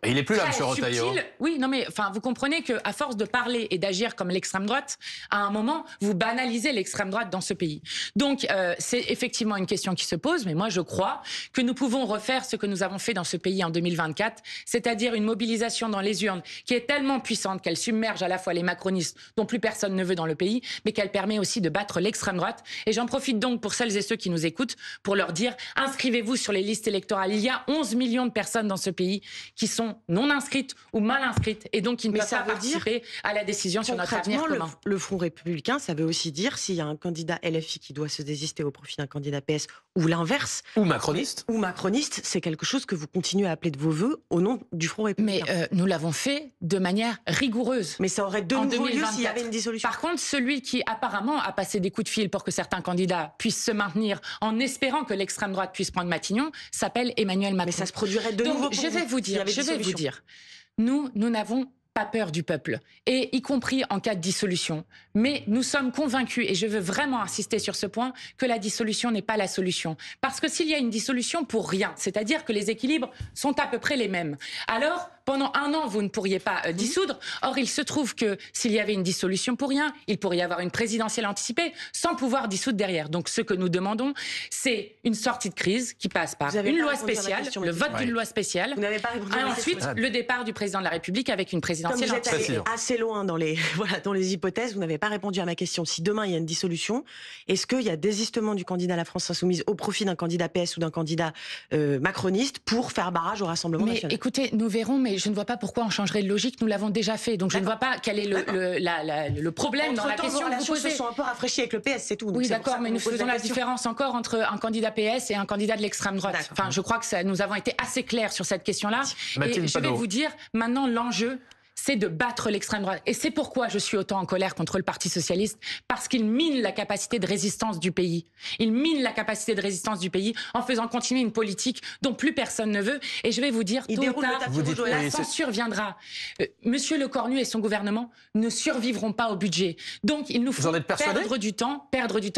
Speaker 1: il n'est plus là, M. Retailleau.
Speaker 2: Oui, non mais enfin, vous comprenez qu'à force de parler et d'agir comme l'extrême droite, à un moment, vous banalisez l'extrême droite dans ce pays. Donc, c'est effectivement une question qui se pose, mais moi, je crois que nous pouvons refaire ce que nous avons fait dans ce pays en 2024, c'est-à-dire une mobilisation dans les urnes qui est tellement puissante qu'elle submerge à la fois les macronistes, dont plus personne ne veut dans le pays, mais qu'elle permet aussi de battre l'extrême droite. Et j'en profite donc pour celles et ceux qui nous écoutent, pour leur dire, inscrivez-vous sur les listes électorales. Il y a 11 millions de personnes dans ce pays qui sont non inscrites ou mal inscrites et donc qui ne peuvent pas participer à la décision sur notre avenir commun.
Speaker 4: Le Front républicain, ça veut aussi dire s'il y a un candidat LFI qui doit se désister au profit d'un candidat PS ou l'inverse.
Speaker 1: Ou macroniste.
Speaker 4: Ou macroniste, c'est quelque chose que vous continuez à appeler de vos voeux au nom du Front républicain.
Speaker 2: Mais nous l'avons fait de manière rigoureuse.
Speaker 4: Mais ça aurait de nouveau lieu s'il y avait une dissolution.
Speaker 2: Par contre, celui qui apparemment a passé des coups de fil pour que certains candidats puissent se maintenir en espérant que l'extrême droite puisse prendre Matignon s'appelle Emmanuel Macron.
Speaker 4: Mais ça se produirait de nouveau pour
Speaker 2: je vais vous dire, nous n'avons pas peur du peuple, et y compris en cas de dissolution. Mais nous sommes convaincus, et je veux vraiment insister sur ce point, que la dissolution n'est pas la solution. Parce que s'il y a une dissolution pour rien, c'est-à-dire que les équilibres sont à peu près les mêmes, alors pendant un an, vous ne pourriez pas dissoudre. Or, il se trouve que s'il y avait une dissolution pour rien, il pourrait y avoir une présidentielle anticipée sans pouvoir dissoudre derrière. Donc, ce que nous demandons, c'est une sortie de crise qui passe par une loi spéciale, le vote d'une loi spéciale, et ensuite le départ du président de la République avec une présidentielle anticipée.
Speaker 4: Comme vous êtes allé assez loin dans les, dans les hypothèses, vous n'avez pas répondu à ma question. Si demain, il y a une dissolution, est-ce qu'il y a désistement du candidat à la France insoumise au profit d'un candidat PS ou d'un candidat macroniste pour faire barrage au Rassemblement national?
Speaker 2: Écoutez, nous verrons, mais je ne vois pas pourquoi on changerait de logique. Nous l'avons déjà fait, donc je ne vois pas quel est le problème dans la question que vous posez.
Speaker 4: Les choses se sont un peu rafraîchies avec le PS, c'est tout. Donc
Speaker 2: oui, d'accord, mais nous faisons la différence encore entre un candidat PS et un candidat de l'extrême droite. Enfin, je crois que nous avons été assez clairs sur cette question-là. Et je vais vous dire, maintenant, l'enjeu, c'est de battre l'extrême droite. Et c'est pourquoi je suis autant en colère contre le Parti socialiste, parce qu'il mine la capacité de résistance du pays. Il mine la capacité de résistance du pays en faisant continuer une politique dont plus personne ne veut. Et je vais vous dire, tôt ou tard, la censure viendra. Monsieur Lecornu et son gouvernement ne survivront pas au budget. Donc, il nous faut perdre du temps,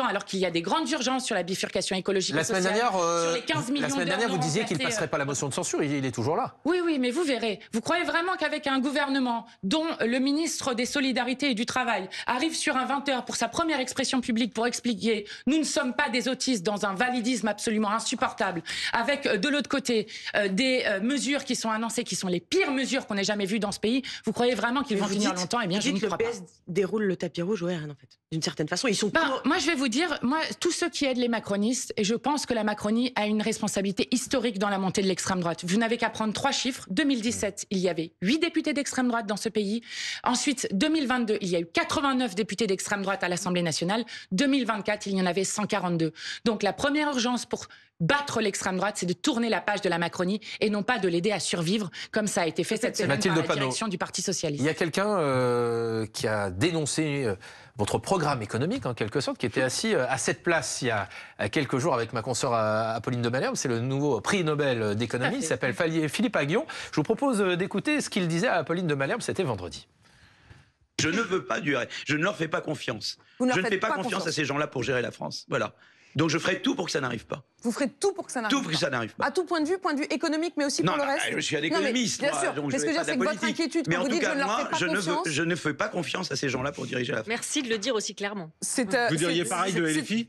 Speaker 2: alors qu'il y a des grandes urgences sur la bifurcation écologique et sociale, sur les 15 millions
Speaker 1: la semaine dernière, vous disiez qu'il ne passerait pas la motion de censure. Il est toujours là.
Speaker 2: Oui, mais vous verrez. Vous croyez vraiment qu'avec un gouvernement moment, dont le ministre des Solidarités et du Travail arrive sur un 20h pour sa première expression publique pour expliquer « Nous ne sommes pas des autistes dans un validisme absolument insupportable », avec de l'autre côté des mesures qui sont annoncées, qui sont les pires mesures qu'on ait jamais vues dans ce pays, vous croyez vraiment qu'ils vont tenir longtemps? Eh bien, je n'y crois pas.
Speaker 4: Le PS déroule le tapis rouge au RN, en fait. D'une certaine façon, ils sont...
Speaker 2: Moi, je vais vous dire, tous ceux qui aident les macronistes, et je pense que la Macronie a une responsabilité historique dans la montée de l'extrême droite. Vous n'avez qu'à prendre 3 chiffres. 2017, il y avait 8 députés d'extrême droite dans ce pays. Ensuite, 2022, il y a eu 89 députés d'extrême droite à l'Assemblée nationale. 2024, il y en avait 142. Donc la première urgence pour battre l'extrême droite, c'est de tourner la page de la Macronie et non pas de l'aider à survivre, comme ça a été fait cette semaine par la direction du Parti socialiste.
Speaker 1: Il y a quelqu'un qui a dénoncé votre programme économique, en quelque sorte, qui était assis à cette place il y a quelques jours avec ma consoeur Apolline de Malherbe. C'est le nouveau prix Nobel d'économie, il s'appelle Philippe Aghion. Je vous propose d'écouter ce qu'il disait à Apolline de Malherbe, c'était vendredi.
Speaker 5: Je ne veux pas durer, je ne leur fais pas confiance. Je ne fais pas confiance à ces gens-là pour gérer la France. Voilà. Donc je ferai tout pour que ça n'arrive pas.
Speaker 6: Vous ferez tout pour que ça n'arrive pas.
Speaker 5: Tout pour que ça n'arrive pas.
Speaker 6: À tout point de vue économique, mais aussi pour le reste.
Speaker 5: Je suis un économiste,
Speaker 6: bien sûr.
Speaker 5: donc
Speaker 6: mais ce que je veux dire, c'est que votre inquiétude, quand vous dites je ne leur fais pas confiance...
Speaker 5: je ne fais pas confiance à ces gens-là pour diriger la France.
Speaker 7: Merci de le dire aussi clairement.
Speaker 8: Vous diriez pareil de LFI?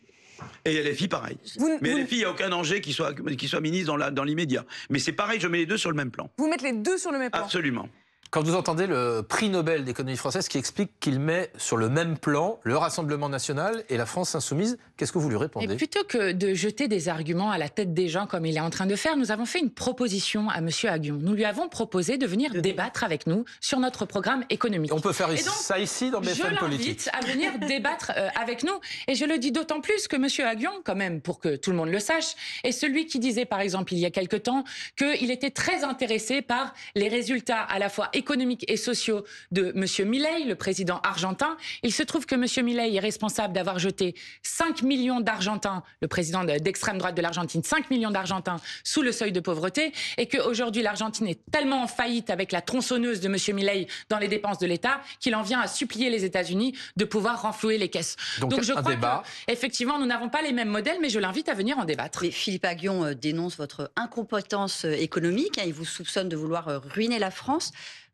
Speaker 5: Et LFI, pareil. Mais LFI, il n'y a aucun danger qu'il soit ministre dans l'immédiat. Mais c'est pareil, je mets les deux sur le même plan.
Speaker 6: Vous mettez les deux sur le même plan?
Speaker 5: Absolument.
Speaker 1: Quand vous entendez le prix Nobel d'économie française qui explique qu'il met sur le même plan le Rassemblement national et la France insoumise, qu'est-ce que vous lui répondez?
Speaker 2: Et plutôt que de jeter des arguments à la tête des gens comme il est en train de faire, nous avons fait une proposition à M. Aghion. Nous lui avons proposé de venir débattre avec nous sur notre programme économique.
Speaker 1: On peut faire ça ici dans BFM Politique.
Speaker 2: Je l'invite à venir débattre avec nous. Et je le dis d'autant plus que M. Aghion, quand même, pour que tout le monde le sache, est celui qui disait, par exemple, il y a quelque temps, qu'il était très intéressé par les résultats à la fois économiques et sociaux de M. Milei, le président argentin. Il se trouve que M. Milei est responsable d'avoir jeté 5 millions d'Argentins, le président d'extrême droite de l'Argentine, 5 millions d'Argentins sous le seuil de pauvreté, et qu'aujourd'hui l'Argentine est tellement en faillite avec la tronçonneuse de M. Milei dans les dépenses de l'État qu'il en vient à supplier les États-Unis de pouvoir renflouer les caisses. Donc je crois qu'effectivement, nous n'avons pas les mêmes modèles, mais je l'invite à venir en débattre.
Speaker 3: Mais Philippe Aghion dénonce votre incompétence économique. Il vous soupçonne de vouloir ruiner la France.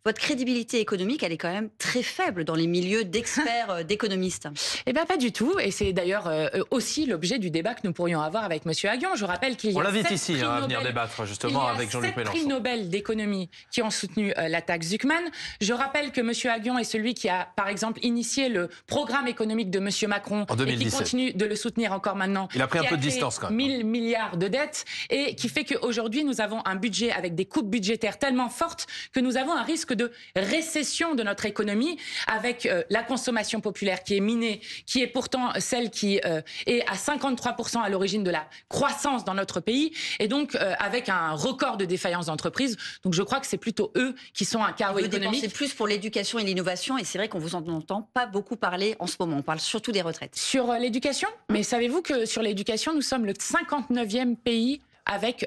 Speaker 3: Votre crédibilité économique, elle est quand même très faible dans les milieux d'experts, d'économistes.
Speaker 2: Eh bien, pas du tout. Et c'est d'ailleurs aussi l'objet du débat que nous pourrions avoir avec M. Aghion. Je rappelle qu'il y a...
Speaker 1: On l'invite ici à venir débattre, justement, avec Jean-Luc Mélenchon.
Speaker 2: 7 prix Nobel d'économie qui ont soutenu la taxe Zuckman. Je rappelle que M. Aghion est celui qui a, par exemple, initié le programme économique de M. Macron
Speaker 1: en 2017.
Speaker 2: Et qui continue de le soutenir encore maintenant.
Speaker 1: Il a pris un peu de distance, quand même.
Speaker 2: 1000 milliards de dettes et qui fait qu'aujourd'hui, nous avons un budget avec des coupes budgétaires tellement fortes que nous avons un risque de récession de notre économie avec la consommation populaire qui est minée, qui est pourtant celle qui est à 53% à l'origine de la croissance dans notre pays et donc avec un record de défaillance d'entreprises. Donc je crois que c'est plutôt eux qui sont un chaos économique.
Speaker 3: C'est plus pour l'éducation et l'innovation et c'est vrai qu'on vous en entend pas beaucoup parler en ce moment. On parle surtout des retraites.
Speaker 2: Sur l'éducation, mais savez-vous que sur l'éducation, nous sommes le 59e pays avec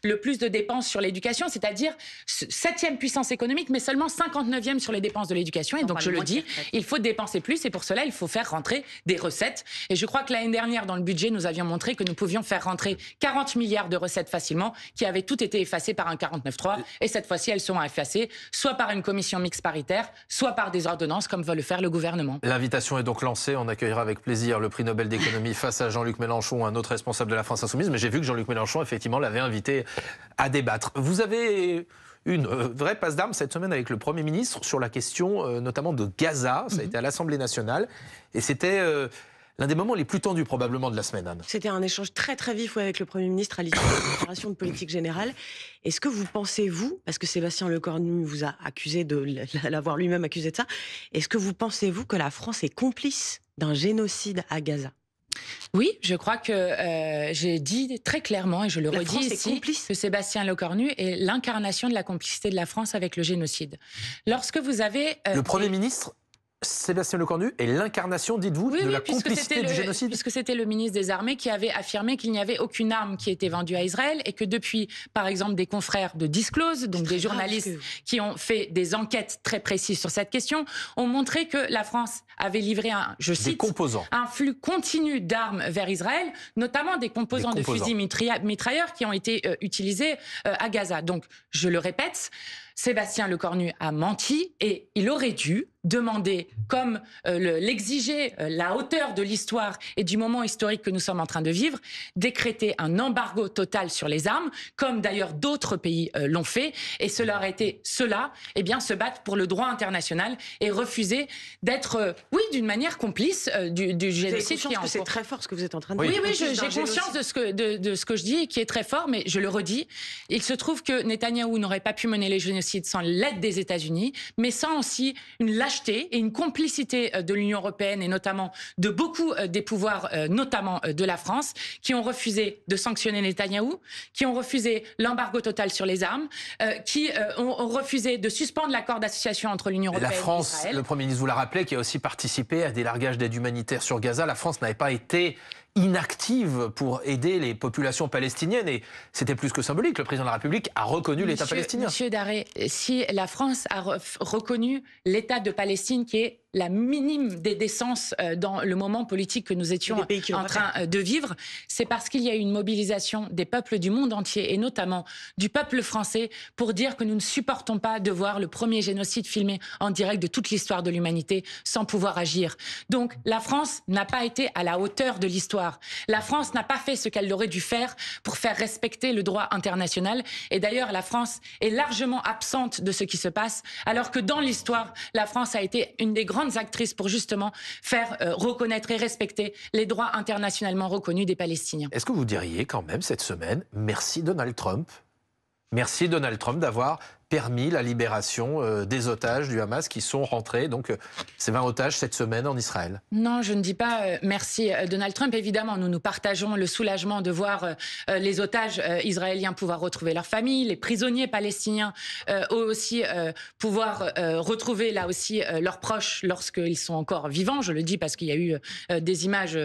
Speaker 2: le plus de dépenses sur l'éducation, c'est-à-dire 7e puissance économique, mais seulement 59e sur les dépenses de l'éducation. Et donc, je le dis, il faut dépenser plus et pour cela, il faut faire rentrer des recettes. Et je crois que l'année dernière, dans le budget, nous avions montré que nous pouvions faire rentrer 40 milliards de recettes facilement, qui avaient toutes été effacées par un 49.3. Et cette fois-ci, elles sont effacées, soit par une commission mixte paritaire, soit par des ordonnances, comme veut le faire le gouvernement.
Speaker 1: L'invitation est donc lancée. On accueillera avec plaisir le prix Nobel d'économie face à Jean-Luc Mélenchon, un autre responsable de la France insoumise. Mais j'ai vu que Jean-Luc Mélenchon, effectivement, l'avait invité à débattre. Vous avez une vraie passe d'armes cette semaine avec le Premier ministre sur la question notamment de Gaza. Ça a été à l'Assemblée nationale et c'était l'un des moments les plus tendus probablement de la semaine, Anne.
Speaker 4: C'était un échange très très vif avec le Premier ministre à l'issue de la déclaration de politique générale. Est-ce que vous pensez, vous, parce que Sébastien Lecornu vous a accusé de l'avoir lui-même accusé de ça, est-ce que vous pensez, vous, que la France est complice d'un génocide à Gaza ?
Speaker 2: Oui, je crois que j'ai dit très clairement, et je le redis ici, que Sébastien Lecornu est l'incarnation de la complicité de la France avec le génocide. Lorsque vous avez...
Speaker 1: le Premier ministre Sébastien Lecornu est l'incarnation, dites-vous, de la complicité du génocide ?
Speaker 2: Puisque c'était le ministre des Armées qui avait affirmé qu'il n'y avait aucune arme qui était vendue à Israël et que depuis, par exemple, des confrères de Disclose, donc des journalistes qui ont fait des enquêtes très précises sur cette question, ont montré que la France avait livré un flux continu d'armes vers Israël, notamment des composants de fusils mitrailleurs qui ont été utilisés à Gaza. Donc, je le répète, Sébastien Lecornu a menti et il aurait dû demander, comme l'exigeait la hauteur de l'histoire et du moment historique que nous sommes en train de vivre, décréter un embargo total sur les armes, comme d'ailleurs d'autres pays l'ont fait. Et cela aurait été se battre pour le droit international et refuser d'être, d'une manière complice du génocide qui est en cours.
Speaker 4: C'est très fort ce que vous êtes en train de dire.
Speaker 2: Oui, j'ai conscience de ce que je dis, qui est très fort, mais je le redis. Il se trouve que Netanyahou n'aurait pas pu mener les génocides sans l'aide des États-Unis, mais sans aussi une lâcheté et une complicité de l'Union européenne et notamment de beaucoup des pouvoirs, notamment de la France, qui ont refusé de sanctionner Netanyahou, qui ont refusé l'embargo total sur les armes, qui ont refusé de suspendre l'accord d'association entre l'Union européenne et Israël.
Speaker 1: La France, le Premier ministre vous l'a rappelé, qui a aussi participé à des largages d'aide humanitaire sur Gaza. La France n'avait pas été inactive pour aider les populations palestiniennes et c'était plus que symbolique. Le président de la République a reconnu l'État palestinien.
Speaker 2: Monsieur Daré, si la France a reconnu l'État de Palestine qui est la minime des décences dans le moment politique que nous étions en train de vivre, c'est parce qu'il y a eu une mobilisation des peuples du monde entier et notamment du peuple français pour dire que nous ne supportons pas de voir le premier génocide filmé en direct de toute l'histoire de l'humanité sans pouvoir agir. Donc la France n'a pas été à la hauteur de l'histoire. La France n'a pas fait ce qu'elle aurait dû faire pour faire respecter le droit international. Et d'ailleurs, la France est largement absente de ce qui se passe, alors que dans l'histoire, la France a été une des grandes actrices pour justement faire reconnaître et respecter les droits internationalement reconnus des Palestiniens.
Speaker 1: Est-ce que vous diriez quand même cette semaine, merci Donald Trump, merci Donald Trump d'avoir permis la libération des otages du Hamas qui sont rentrés, donc ces 20 otages cette semaine en Israël? Non,
Speaker 2: je ne dis pas merci Donald Trump. Évidemment, nous partageons le soulagement de voir les otages israéliens pouvoir retrouver leur famille, les prisonniers palestiniens aussi pouvoir retrouver là aussi leurs proches lorsqu'ils sont encore vivants. Je le dis parce qu'il y a eu des images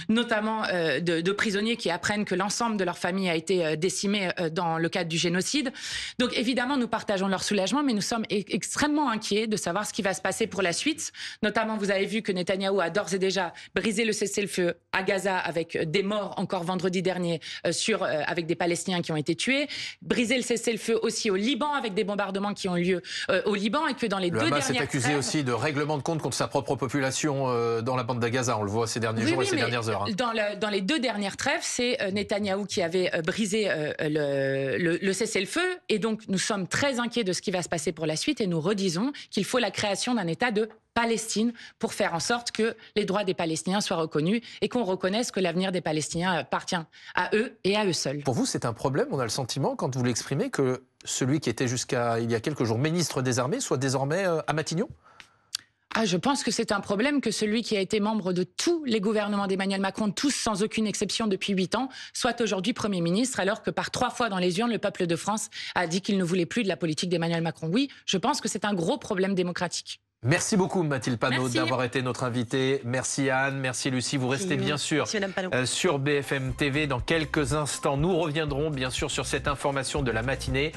Speaker 2: notamment de prisonniers qui apprennent que l'ensemble de leur famille a été décimé dans le cadre du génocide. Donc évidemment, nous partageons leur soulagement, mais nous sommes extrêmement inquiets de savoir ce qui va se passer pour la suite. Notamment, vous avez vu que Netanyahou a d'ores et déjà brisé le cessez-le-feu à Gaza avec des morts encore vendredi dernier avec des Palestiniens qui ont été tués. Brisé le cessez-le-feu aussi au Liban avec des bombardements qui ont lieu au Liban et que dans les deux dernières trêves... Le Hamas est accusé
Speaker 1: aussi de règlement de compte contre sa propre population dans la bande de Gaza. On le voit ces derniers jours et ces dernières heures.
Speaker 2: Dans les deux dernières trêves, c'est Netanyahou qui avait brisé le cessez-le-feu et donc nous sommes très inquiets de ce qui va se passer pour la suite et nous redisons qu'il faut la création d'un État de Palestine pour faire en sorte que les droits des Palestiniens soient reconnus et qu'on reconnaisse que l'avenir des Palestiniens appartient à eux et à eux seuls.
Speaker 1: Pour vous, c'est un problème, on a le sentiment, quand vous l'exprimez, que celui qui était jusqu'à il y a quelques jours ministre des Armées soit désormais à Matignon ?
Speaker 2: Je pense que c'est un problème que celui qui a été membre de tous les gouvernements d'Emmanuel Macron, tous sans aucune exception depuis 8 ans, soit aujourd'hui Premier ministre, alors que par 3 fois dans les urnes, le peuple de France a dit qu'il ne voulait plus de la politique d'Emmanuel Macron. Oui, je pense que c'est un gros problème démocratique.
Speaker 1: Merci beaucoup Mathilde Panot d'avoir été notre invitée. Merci Anne, merci Lucie. Vous restez bien sûr sur BFM TV. Dans quelques instants, nous reviendrons bien sûr sur cette information de la matinée.